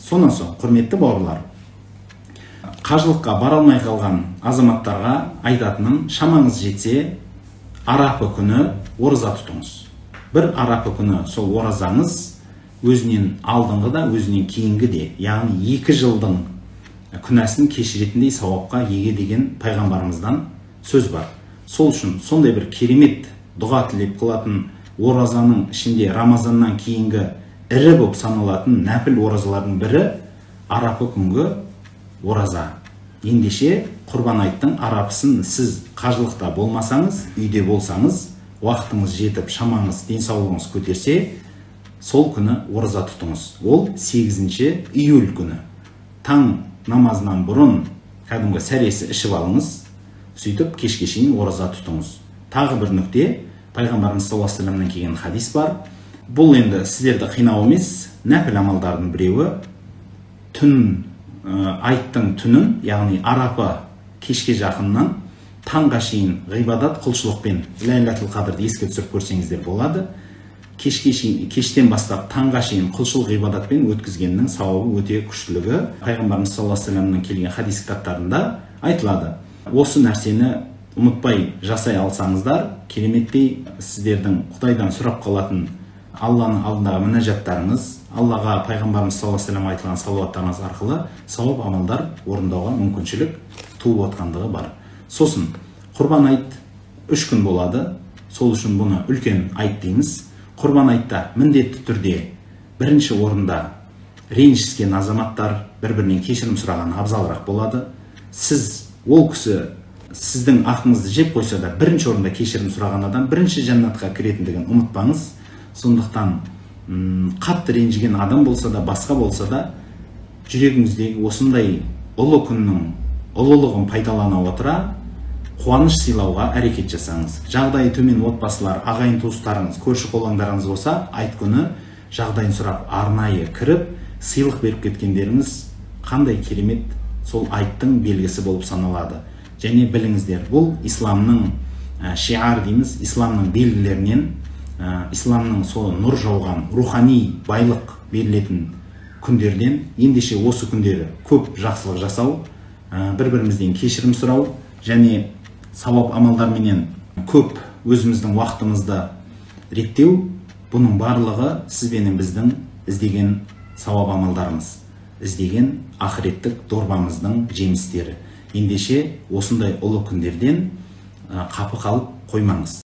Сонан соң, құрметті бауырлар, қажылыққа бара алмай қалған азаматтарға айтатыным, шамаңыз жетсе, арапа күні ораза тұтыңыз. Бір арапа күні сол оразаңыз өзінен алдыңғы да, өзінен кейінгі де, яғни 2 жылдың күнәсін кешіретіндей сауапқа еге деген пайғамбарымыздан сөз бар. Сол үшін сондай бір керемет дұға тілеп қылатын оразаның ішінде Рамазаннан кейінгі ірі болып саналатын нәпіл оразалардың бірі арапа күнгі ораза. Ендеше Құрбан айттың арапысын сіз қажылықта болмасаңыз, үйде болсаңыз, уақытыңыз жетіп, шамаңыз, денсаулығыңыз көтерсе, сол күні ораза тұтыңыз. Ол 8 июль күні. Таң намазынан бұрын кәдімгі сәресі ішіп алыңыз, сөйтіп кешке шейін ораза тұтыңыз. Тағы бір нүкте, пайғамбарымыз саллаллаху алейхи вассаламнан келген хадис бар. Бұл енді сіздерді қинау емес, нәпіл амалдардың біреуі. Айттың түнін, яғни арапа кешке жақыннан таңға шейін ғибадат құлшылықпен ләйләтул қадырды еске түсіріп көрсеңіздер болады. Кештен бастап таңға шейін құлшылық ғибадатпен өткізгеннің сауабы өте күштілігі пайғамбарымыз саллаллаху алейхи вассаламнан келген хадис кітаптарында айтылады. Осы нәрсені ұмытпай жасай алсаңыздар, кереметтей сіздердің Құдайдан сұрап қалатын Алланың алдындағы мінәжаттарыңыз, Аллаға пайғамбарымыз саллаллаху алейхи вассалам айтылған салауаттарыңыз арқылы сауап амалдар орындауға мүмкіншілік туып отқандығы бар. Сосын Құрбан айт 3 күн болады. Сол үшін бұны үлкен айт дейміз. Құрбан айтта міндетті түрде бірінші орында ренжіскен азаматтар бір-бірінен кешірім сұраған абзалырақ болады. Сіз ол кісі сіздің ақыңызды жеп қойса да, бірінші орында кешірім сұраған адам бірінші жәннатқа кіретіндігін ұмытпаңыз. Сондықтан қатты ренжіген адам болса да, басқа болса да, жүрегіңіздегі осындай ұлы күннің ұлылығын пайдалана отыра, қуаныш сыйлауға әрекет жасаңыз. Жағдайы төмен отбасылар, ағайын туыстарыңыз, көрші қолаңдарыңыз болса, айт күні жағдайын сұрап, арнайы кіріп, сыйлық беріп кеткендеріңіз қандай керемет сол айттың белгісі болып саналады. Және біліңіздер, бұл исламның шиар дейміз, исламның белгілерінен, исламның сол нұр жауған рухани байлық берілетін күндерден. Ендеше осы күндері көп жақсылық жасау, бір-бірімізден кешірім сұрау және сауап амалдарменен көп өзіміздің уақытымызды реттеу, бұның барлығы сізбенен біздің іздеген сауап амалдарымыз, іздеген ақыреттік дорбамыздың жемістері. Ендеше осындай ұлы күндерден қапы қалып қоймаңыз.